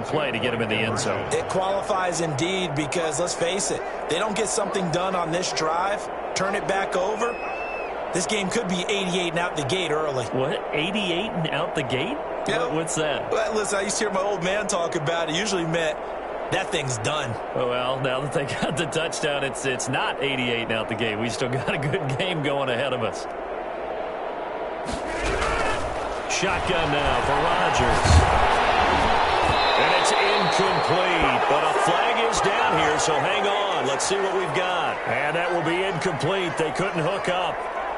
play to get him in the end zone. It qualifies indeed because, let's face it, they don't get something done on this drive, turn it back over, this game could be 88 and out the gate early. What? 88 and out the gate? Yep. What's that? Well, listen, I used to hear my old man talk about it. It usually meant that thing's done. Oh, well, now that they got the touchdown, it's not 88 and out the gate. We still got a good game going ahead of us. Shotgun now for Rodgers. And it's incomplete, but a flag is down here, so hang on. Let's see what we've got. And that will be incomplete. They couldn't hook up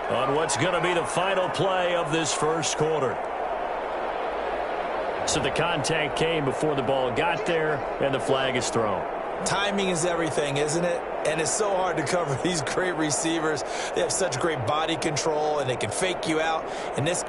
on what's going to be the final play of this first quarter. So the contact came before the ball got there, and the flag is thrown. Timing is everything, isn't it? And it's so hard to cover these great receivers. They have such great body control, and they can fake you out. And this...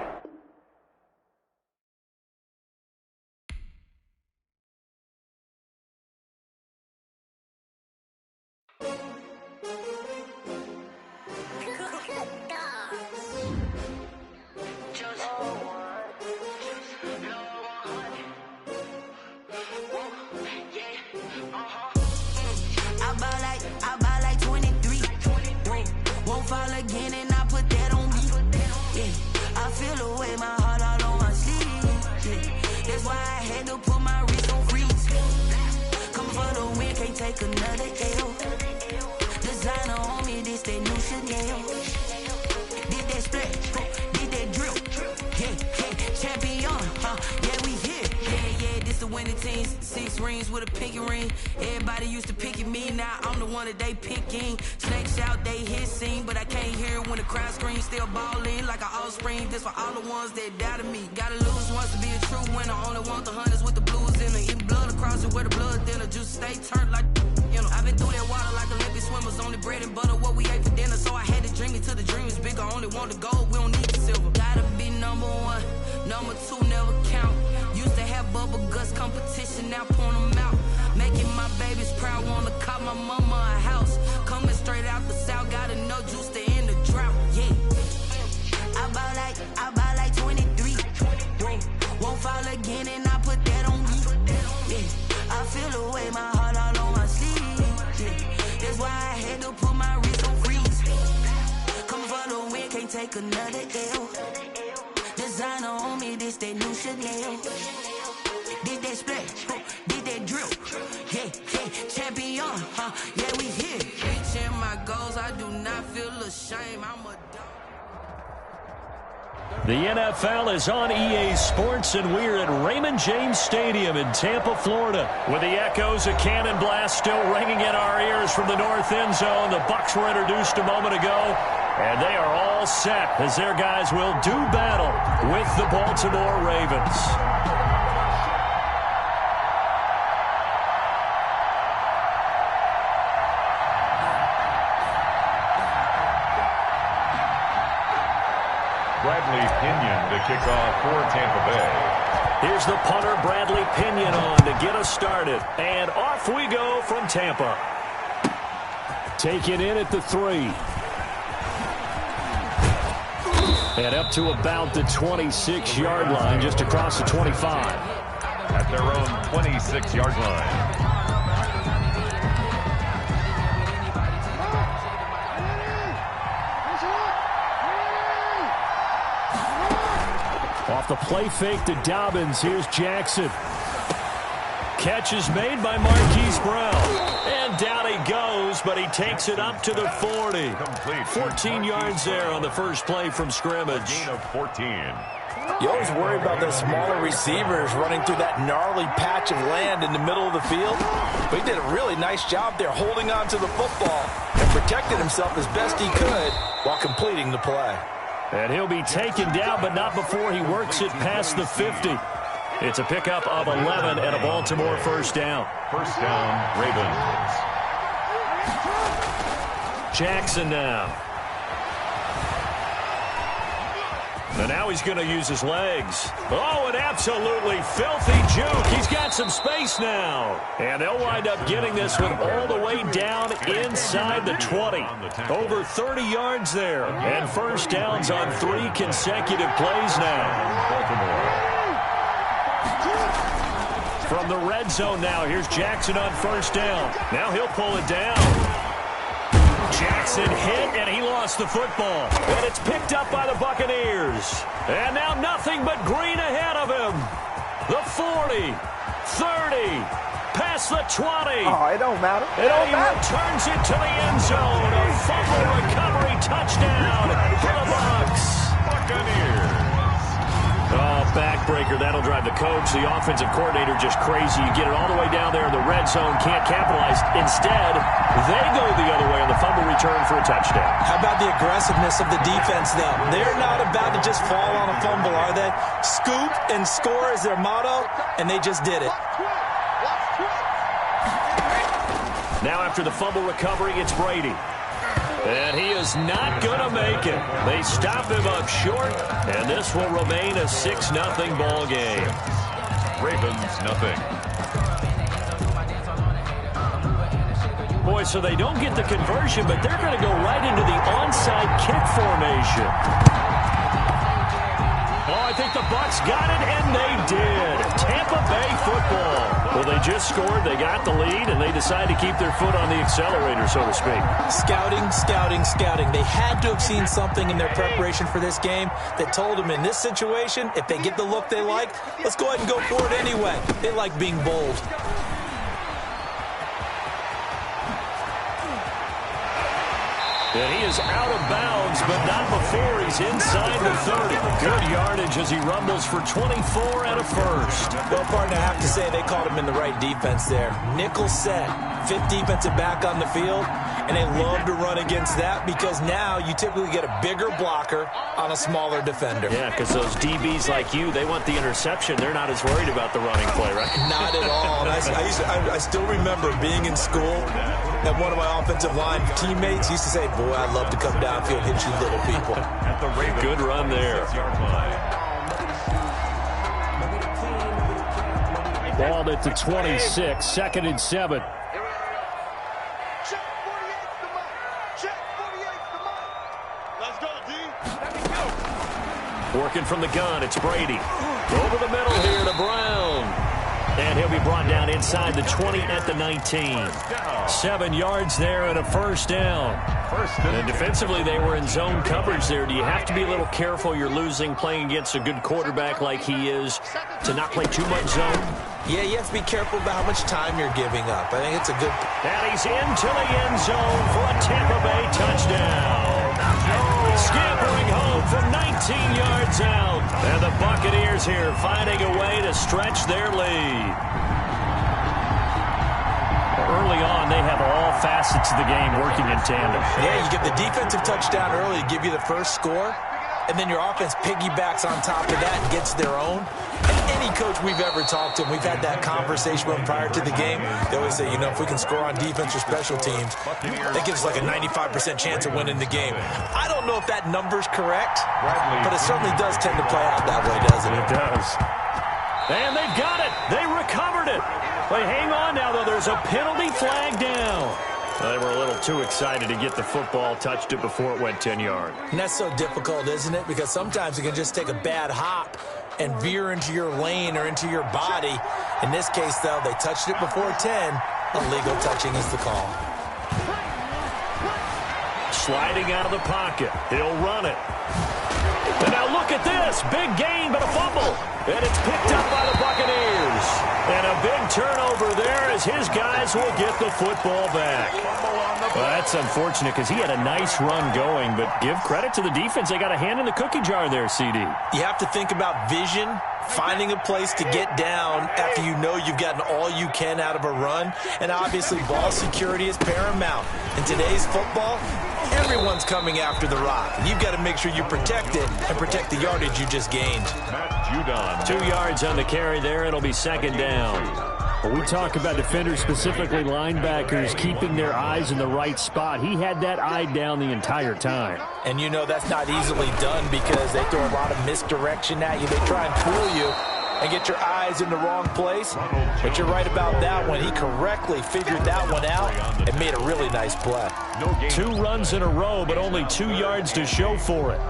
The NFL is on EA Sports, and we're at Raymond James Stadium in Tampa, Florida, with the echoes of Cannon Blast still ringing in our ears from the north end zone. The Bucs were introduced a moment ago, and they are all set as their guys will do battle with the Baltimore Ravens. Bradley Pinion to kick off for Tampa Bay. Here's the punter, Bradley Pinion, on to get us started. And off we go from Tampa. Taken in at the 3. And up to about the 26-yard line, just across the 25. At their own 26-yard line. Off the play fake to Dobbins. Here's Jackson. Catch is made by Marquise Brown. And down he goes, but he takes it up to the 40. 14 yards there on the first play from scrimmage. Gain of 14. You always worry about those smaller receivers running through that gnarly patch of land in the middle of the field. But he did a really nice job there holding on to the football and protected himself as best he could while completing the play. And he'll be taken down, but not before he works it past the 50. It's a pickup of 11 and a Baltimore first down. First down, Ravens. Jackson now. And now he's going to use his legs. Oh, an absolutely filthy juke. He's got some space now. And they'll wind up getting this one all the way down inside the 20. Over 30 yards there. And first downs on 3 consecutive plays now. From the red zone now, here's Jackson on first down. Now he'll pull it down. Jackson hit, and he lost the football. And it's picked up by the Buccaneers. And now nothing but green ahead of him. The 40, 30, past the 20. Oh, it don't matter. It only returns it to the end zone. A fumble recovery touchdown for the Bucs. Buccaneers. Oh, backbreaker. That'll drive the coach, the offensive coordinator, just crazy. You get it all the way down there in the red zone, can't capitalize. Instead, they go the other way on the fumble return for a touchdown. How about the aggressiveness of the defense, though? They're not about to just fall on a fumble, are they? Scoop and score is their motto, and they just did it. Now after the fumble recovery, it's Brady. And he is not going to make it. They stop him up short, and this will remain a 6-0 ball game. Ravens, nothing. Boy, so they don't get the conversion, but they're going to go right into the onside kick formation. Oh, I think the Bucs got it, and they did. Tampa Bay football. Well, they just scored, they got the lead, and they decided to keep their foot on the accelerator, so to speak. Scouting, scouting, scouting. They had to have seen something in their preparation for this game that told them in this situation, if they get the look they like, let's go ahead and go for it anyway. They like being bold. And he is out of bounds, but not before he's inside the 30. Good yardage as he rumbles for 24 and a first. Well, partner, I have to say they called him in the right defense there. Nickel set, fifth defensive back on the field, and they love to run against that because now you typically get a bigger blocker on a smaller defender. Yeah, because those DBs like you, they want the interception. They're not as worried about the running play, right? Not at all. And I still remember being in school, and one of my offensive line teammates used to say, boy, I'd love to come downfield and hit you little people. At the Ravens, good run there. Ball at the 26, 2nd and 7. Working from the gun, it's Brady. Over the middle here to Brown. And he'll be brought down inside the 20 at the 19. 7 yards there and a first down. And defensively, they were in zone coverage there. Do you have to be a little careful? You're losing playing against a good quarterback like he is to not play too much zone? Yeah, you have to be careful about how much time you're giving up. I think it's a good... And he's into the end zone for a Tampa Bay touchdown. Scampering home from 19 yards out. And the Buccaneers here finding a way to stretch their lead. Early on, they have all facets of the game working in tandem. Yeah, you get the defensive touchdown early to give you the first score, and then your offense piggybacks on top of that and gets their own. And any coach we've ever talked to, we've had that conversation with them prior to the game. They always say, you know, if we can score on defense or special teams, that gives us like a 95% chance of winning the game. I don't know if that number's correct, but it certainly does tend to play out that way, doesn't it? It does. And they've got it. They recovered it. But hang on now, though. There's a penalty flag down. They were a little too excited to get the football, touched it before it went 10 yards. And that's so difficult, isn't it? Because sometimes it can just take a bad hop and veer into your lane or into your body. In this case, though, they touched it before 10. Illegal touching is the call. Sliding out of the pocket. He'll run it. And now look at this. Big gain, but a fumble. And it's picked up by the Buccaneers. And a big turnover there as his guys will get the football back. Well, that's unfortunate because he had a nice run going, but give credit to the defense. They got a hand in the cookie jar there, CD. You have to think about vision, finding a place to get down after you know you've gotten all you can out of a run. And obviously, ball security is paramount. In today's football, everyone's coming after the rock. You've got to make sure you protect it and protect the yardage you just gained. 2 yards on the carry there. It'll be 2nd down. Well, we talk about defenders, specifically linebackers, keeping their eyes in the right spot. He had that eye down the entire time. And you know that's not easily done because they throw a lot of misdirection at you. They try and fool you and get your eyes in the wrong place. But you're right about that one. He correctly figured that one out and made a really nice play. 2 runs in a row, but only 2 yards to show for it.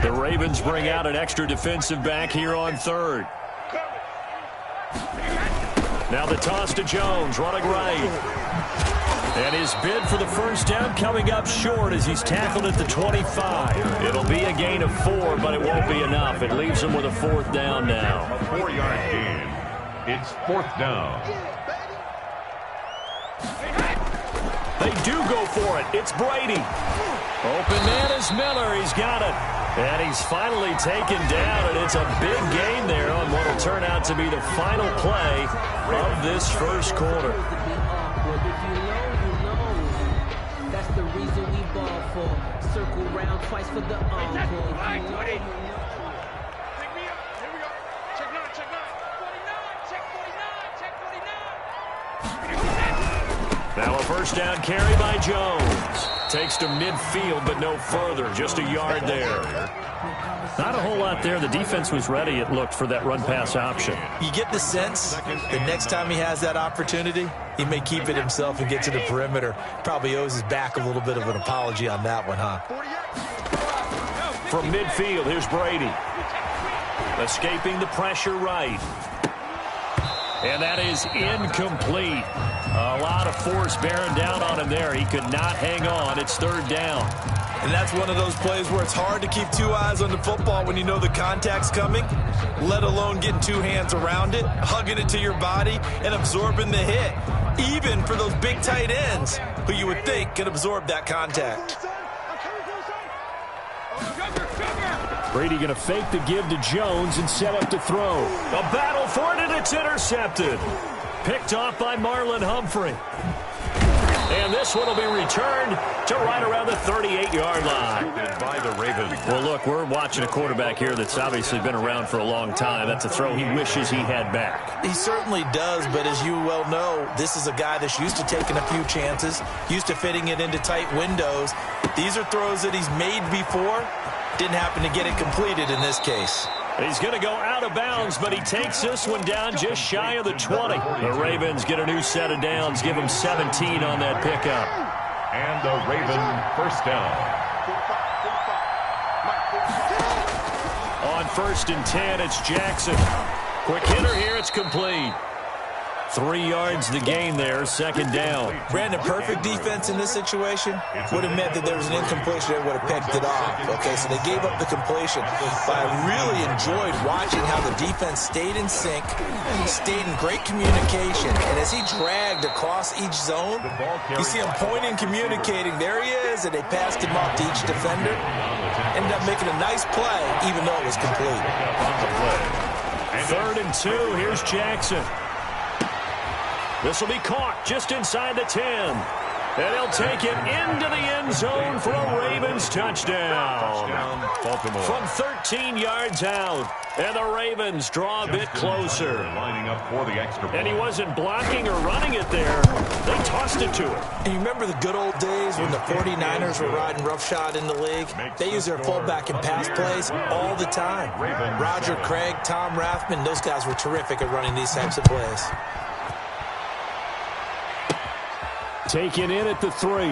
The Ravens bring out an extra defensive back here on third. Now the toss to Jones, running right. And his bid for the first down coming up short as he's tackled at the 25. It'll be a gain of 4, but it won't be enough. It leaves him with a fourth down now. A 4-yard gain. It's fourth down. They do go for it. It's Brady. Open man is Miller. He's got it. And he's finally taken down, and it's a big gain there on what will turn out to be the final play of this first quarter. The reason we ball for circle round twice for the encore. Take me up. Here we go. Check 9. 49. Check 49. Now a first down carry by Jones. Takes to midfield, but no further. Just a yard there. Not a whole lot there. The defense was ready, it looked, for that run-pass option. You get the sense that next time he has that opportunity, he may keep it himself and get to the perimeter. Probably owes his back a little bit of an apology on that one, huh? From midfield, here's Brady. Escaping the pressure right. And that is incomplete. A lot of force bearing down on him there. He could not hang on. It's third down. And that's one of those plays where it's hard to keep two eyes on the football when you know the contact's coming, let alone getting two hands around it, hugging it to your body, and absorbing the hit, even for those big tight ends who you would think can absorb that contact. Brady going to fake the give to Jones and set up to throw. A battle for it, and it's intercepted. Picked off by Marlon Humphrey. And this one will be returned to right around the 38-yard line. By the Ravens. Well, look, we're watching a quarterback here that's obviously been around for a long time. That's a throw he wishes he had back. He certainly does, but as you well know, this is a guy that's used to taking a few chances, used to fitting it into tight windows. These are throws that he's made before. Didn't happen to get it completed in this case. He's going to go out of bounds, but he takes this one down just shy of the 20. The Ravens get a new set of downs, give him 17 on that pickup. And the Raven first down. On 1st and 10, it's Jackson. Quick hitter here, it's complete. 3 yards the gain there, second down. Brandon, perfect defense in this situation would have meant that there was an incompletion that would have picked it off. Okay, so they gave up the completion. But I really enjoyed watching how the defense stayed in sync, stayed in great communication. And as he dragged across each zone, you see him pointing, communicating. There he is, and they passed him off to each defender. Ended up making a nice play, even though it was complete. 3rd and 2, here's Jackson. This will be caught just inside the 10. And he'll take it into the end zone for a Ravens touchdown. Baltimore. From 13 yards out. And the Ravens draw a bit closer. Lining up for the extra point. And he wasn't blocking or running it there. They tossed it to him. And you remember the good old days when the 49ers were riding roughshod in the league? They use their fullback in pass plays all the time. Roger Craig, Tom Rathman, those guys were terrific at running these types of plays. Taken in at the 3.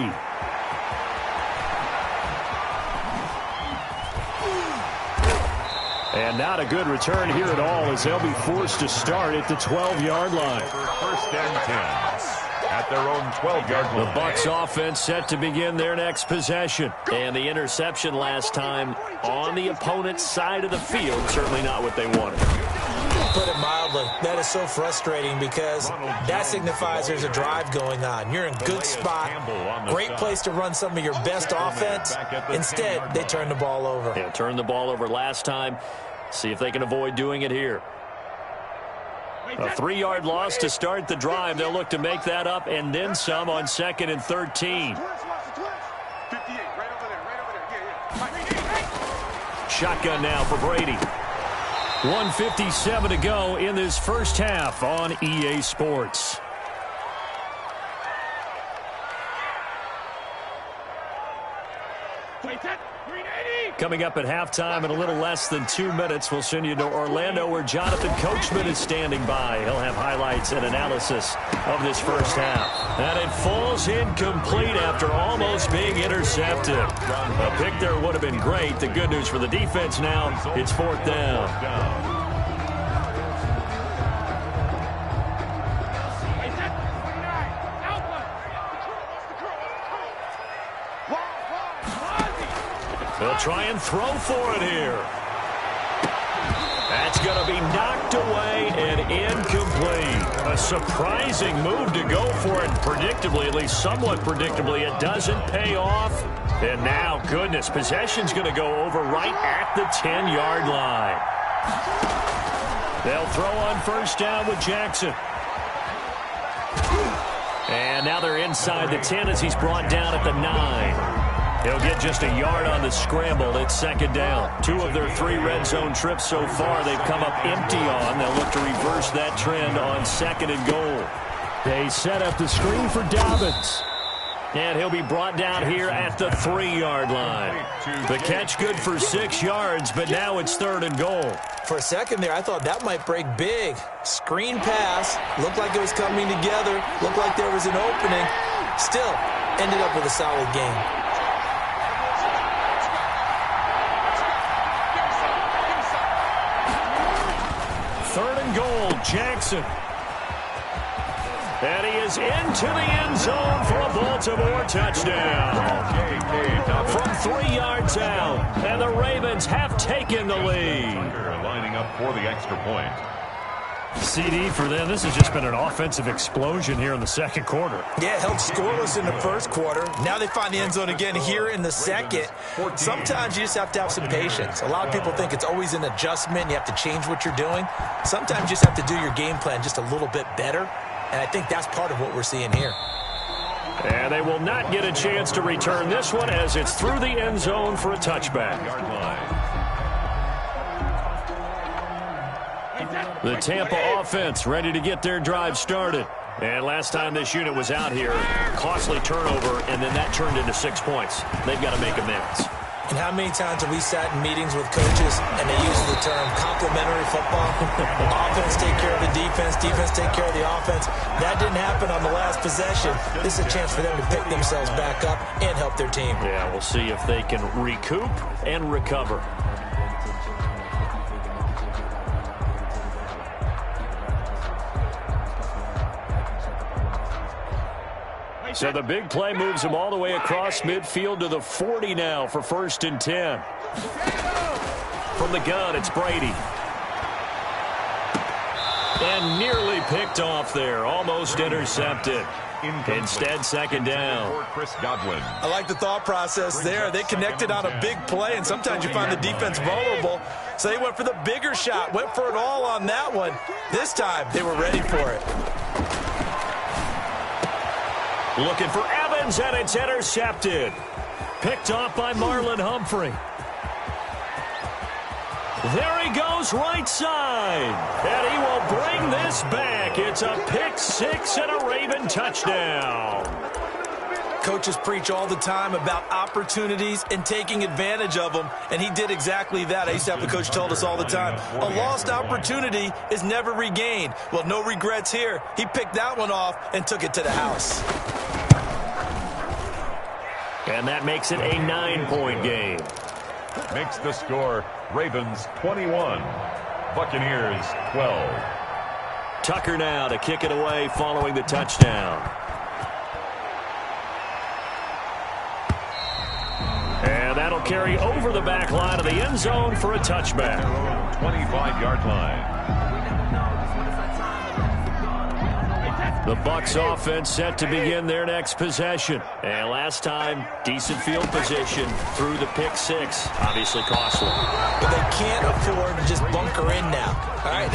And not a good return here at all as they'll be forced to start at the 12-yard line. 1st and 10 at their own 12-yard line. The Bucs offense set to begin their next possession. And the interception last time on the opponent's side of the field, certainly not what they wanted. Put it mildly, that is so frustrating because that signifies there's a drive going on. You're in a good spot, great place to run some of your best offense. Instead, they turn the ball over. Yeah, turned the ball over last time. See if they can avoid doing it here. A 3-yard loss to start the drive. They'll look to make that up and then some on 2nd and 13. Shotgun now for Brady. 1:57 to go in this first half on EA Sports. Coming up at halftime in a little less than 2 minutes, we'll send you to Orlando where Jonathan Coachman is standing by. He'll have highlights and analysis of this first half. And it falls incomplete after almost being intercepted. A pick there would have been great. The good news for the defense now, it's 4th down. They'll try and throw for it here. That's going to be knocked away and incomplete. A surprising move to go for it. Predictably, at least somewhat predictably, it doesn't pay off. And now, goodness, possession's going to go over right at the 10-yard line. They'll throw on 1st down with Jackson. And now they're inside the 10 as he's brought down at the 9. He'll get just a yard on the scramble. It's 2nd down. 2 of their 3 red zone trips so far they've come up empty on. They'll look to reverse that trend on 2nd and goal. They set up the screen for Dobbins. And he'll be brought down here at the 3-yard line. The catch good for 6 yards, but now it's 3rd and goal. For a second there, I thought that might break big. Screen pass. Looked like it was coming together. Looked like there was an opening. Still, ended up with a solid game. 3rd and goal, Jackson. And he is into the end zone for a Baltimore touchdown. From 3 yards out, and the Ravens have taken the lead. Lining up for the extra point. CD for them. This has just been an offensive explosion here in the 2nd quarter. Yeah, held scoreless in the 1st quarter. Now they find the end zone again here in the 2nd. Sometimes you just have to have some patience. A lot of people think it's always an adjustment. You have to change what you're doing. Sometimes you just have to do your game plan just a little bit better. And I think that's part of what we're seeing here. And they will not get a chance to return this one as it's through the end zone for a touchback. The Tampa offense ready to get their drive started. And last time this unit was out here, costly turnover, and then that turned into 6 points. They've got to make amends. And how many times have we sat in meetings with coaches and they use the term complementary football? Offense take care of the defense, defense take care of the offense. That didn't happen on the last possession. This is a chance for them to pick themselves back up and help their team. Yeah, we'll see if they can recoup and recover. So the big play moves him all the way across midfield to the 40 now for 1st and 10. From the gun, it's Brady. And nearly picked off there. Almost intercepted. Instead, 2nd down. I like the thought process there. They connected on a big play, and sometimes you find the defense vulnerable. So they went for the bigger shot, went for it all on that one. This time, they were ready for it. Looking for Evans, and it's intercepted. Picked off by Marlon Humphrey. There he goes right side. And he will bring this back. It's a pick 6 and a Raven touchdown. Coaches preach all the time about opportunities and taking advantage of them, and he did exactly that. I used to have a coach told us all the time, a lost opportunity is never regained. Well, no regrets here. He picked that one off and took it to the house. And that makes it a 9-point game. Makes the score Ravens 21, Buccaneers 12. Tucker now to kick it away following the touchdown. And that'll carry over the back line of the end zone for a touchback. 25-yard line. The Bucs offense set to begin their next possession. And last time, decent field position through the pick 6. Obviously costly. But they can't afford to just bunker in now. All right,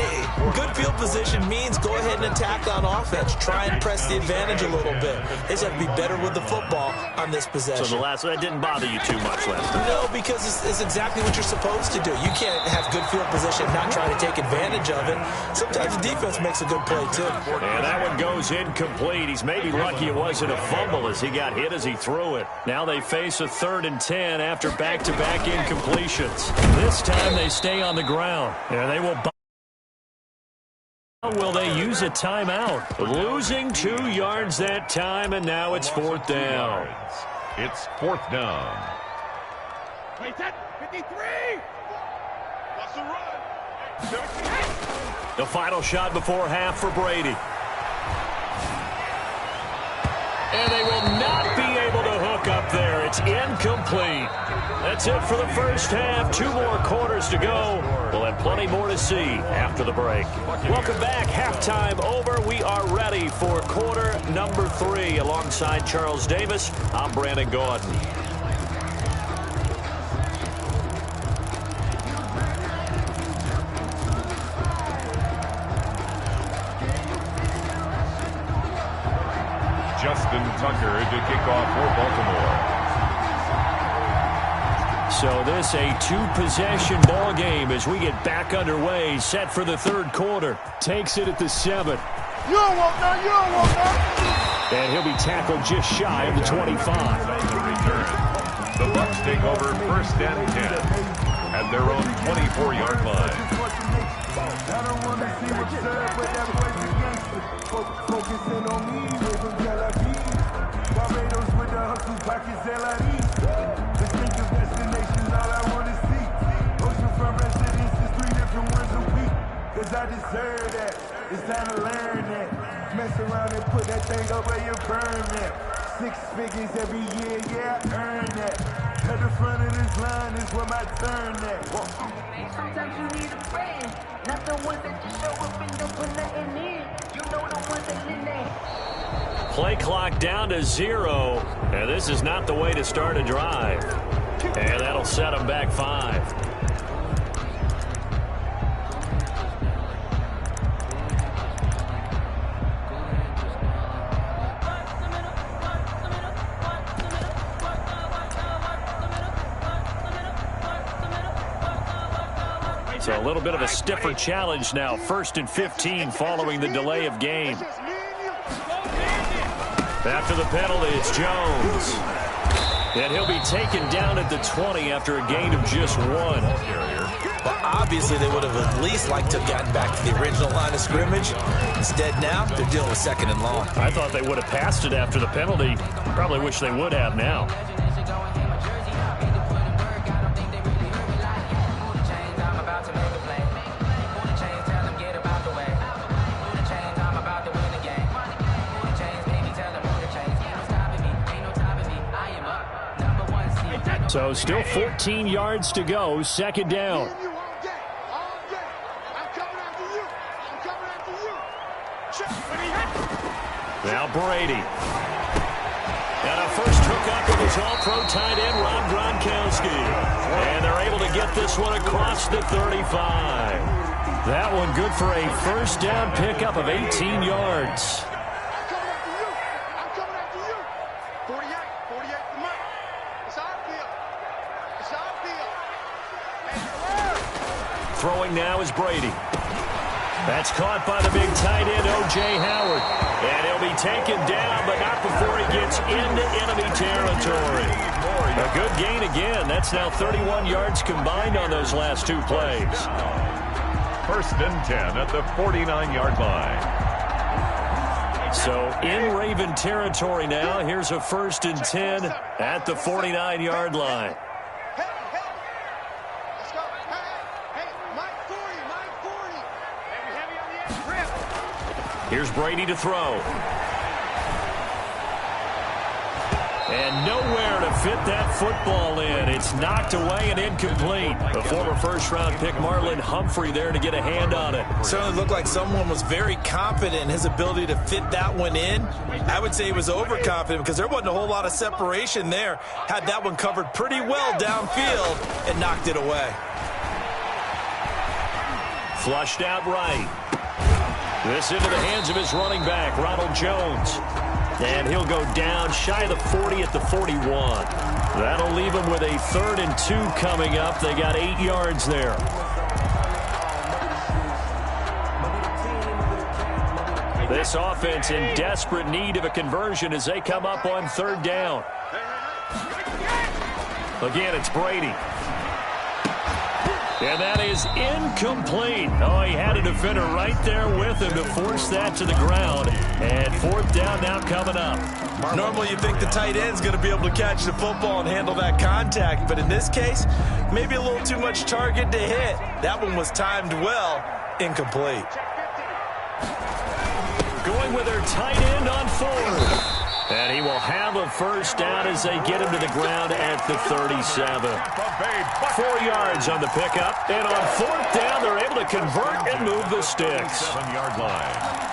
good field position means go ahead and attack on offense. Try and press the advantage a little bit. They just have to be better with the football on this possession. So the last one, that didn't bother you too much last time? No, because it's exactly what you're supposed to do. You can't have good field position and not try to take advantage of it. Sometimes the defense makes a good play, too. And that one goes goes incomplete. He's maybe lucky it wasn't a fumble as he got hit as he threw it. Now they face a 3rd and 10 after back-to-back incompletions. This time they stay on the ground. And they will they use a timeout? Losing 2 yards that time, and now it's 4th down. It's 4th down. 53. What's the run? The final shot before half for Brady. And they will not be able to hook up there. It's incomplete. That's it for the first half. 2 more quarters to go. We'll have plenty more to see after the break. Welcome back. Halftime over. We are ready for quarter number 3. Alongside Charles Davis, I'm Brandon Gordon. Justin Tucker to kick off for Baltimore. So this a 2-possession ball game as we get back underway, set for the 3rd quarter. Takes it at the 7. You don't want none. You don't want none. And he'll be tackled just shy of the 25. The Bucs take over 1st and 10 at their own 24-yard line. I don't want to see what you said, but that voice is gangster. Focusing on me, we're from Tel Aviv. Barbados with the hustle, pockets LRE. Distinctive destinations, all I want to see. Oceanfront residences, 3 different ones a week. Cause I deserve that. It's time to learn that. Mess around and put that thing up where you burn that. 6 figures every year, yeah, I earn that. At the front of this line is where my turn at. Sometimes you need a friend, not the ones that just show up and don't put nothing in. You know the ones that in there. Play clock down to 0. And this is not the way to start a drive. And that'll set them back 5. So a little bit of a stiffer challenge now. 1st and 15 following the delay of game. After the penalty, it's Jones. And he'll be taken down at the 20 after a gain of just 1. Well, obviously, they would have at least liked to have gotten back to the original line of scrimmage. Instead, now, they're dealing with 2nd and long. I thought they would have passed it after the penalty. Probably wish they would have now. So still 14 yards to go, 2nd down. Now Brady. And a first hookup of his all-pro tight end, Rob Gronkowski. And they're able to get this one across the 35. That one good for a 1st down pickup of 18 yards. Throwing now is Brady. That's caught by the big tight end, O.J. Howard. And he'll be taken down, but not before he gets into enemy territory. A good gain again. That's now 31 yards combined on those last 2 plays. 1st and 10 at the 49-yard line. So in Raven territory now. Here's a 1st and 10 at the 49-yard line. Here's Brady to throw. And nowhere to fit that football in. It's knocked away and incomplete. The former 1st-round pick, Marlon Humphrey, there to get a hand on it. Certainly looked like someone was very confident in his ability to fit that one in. I would say he was overconfident because there wasn't a whole lot of separation there. Had that one covered pretty well downfield and knocked it away. Flushed out right. This into the hands of his running back, Ronald Jones. And he'll go down shy of the 40 at the 41. That'll leave him with a 3rd and 2 coming up. They got 8 yards there. This offense in desperate need of a conversion as they come up on third down. Again, it's Brady. And that is incomplete. Oh, he had a defender right there with him to force that to the ground. And fourth down now coming up. Normally you think the tight end's going to be able to catch the football and handle that contact, but in this case, maybe a little too much target to hit. That one was timed well, incomplete. Going with their tight end on fourth. And he will have a first down as they get him to the ground at the 37. 4 yards on the pickup. And on fourth down, they're able to convert and move the sticks. 7-yard line.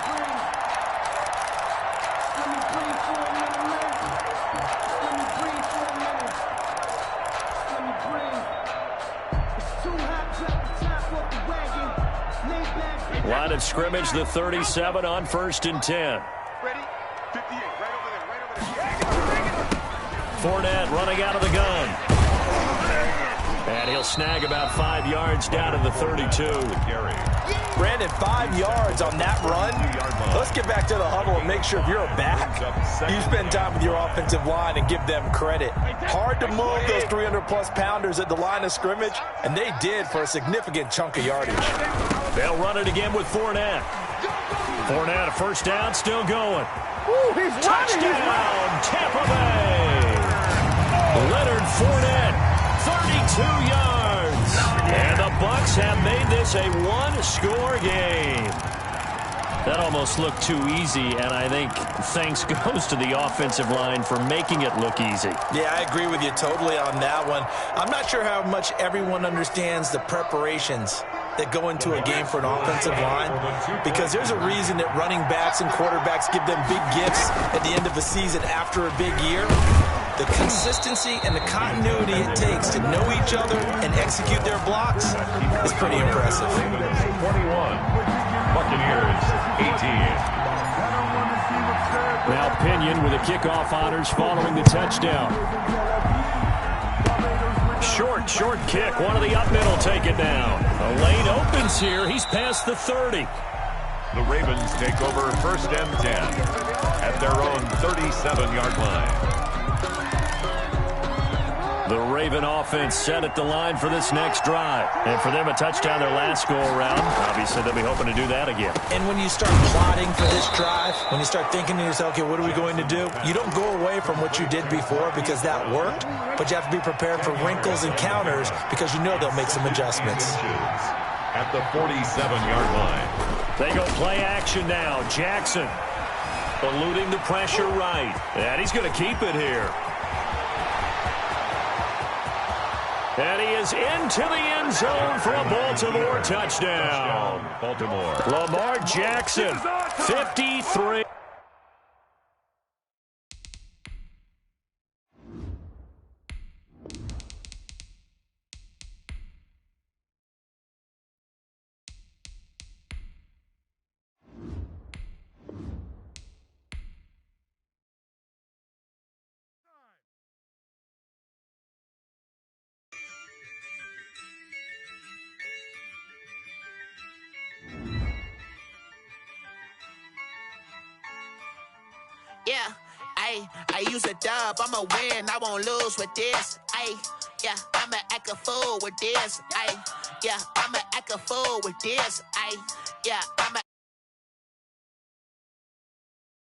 Line of scrimmage, the 37 on 1st and 10. Ready? 58, right over there. Fournette running out of the gun. And he'll snag about 5 yards down to the 32. Brandon, 5 yards on that run. Let's get back to the huddle and make sure if you're a back, you spend time with your offensive line and give them credit. Hard to move those 300-plus pounders at the line of scrimmage, and they did for a significant chunk of yardage. They'll run it again with Fournette. Fournette, a first down, still going. Ooh, he's Touchdown, Tampa Bay. Leonard Fournette, 32 yards. And the Bucs have made this a one-score game. That almost looked too easy, and I think thanks goes to the offensive line for making it look easy. Yeah, I agree with you totally on that one. I'm not sure how much everyone understands the preparations that go into a game for an offensive line, because there's a reason that running backs and quarterbacks give them big gifts at the end of the season after a big year. The consistency and the continuity it takes to know each other and execute their blocks is pretty impressive. 21. Buccaneers, 18. Now Pinion with the kickoff honors following the touchdown. Short kick. One of the up middle take it down. A lane opens here. He's past the 30. The Ravens take over 1st and 10 at their own 37-yard line. The Raven offense set at the line for this next drive. And for them, a touchdown their last go-around. Obviously, they'll be hoping to do that again. And when you start plotting for this drive, when you start thinking to yourself, okay, what are we going to do? You don't go away from what you did before because that worked, but you have to be prepared for wrinkles and counters because you know they'll make some adjustments. At the 47-yard line. They go play action now. Jackson eluding the pressure right. And he's going to keep it here. And he is into the end zone for a Baltimore touchdown. Baltimore. Lamar Jackson, 53. Yeah, I use a dub, I'ma win, I won't lose with this. Yeah, I'ma act a fool with this. Yeah, I'ma act a fool with this. Yeah, I'ma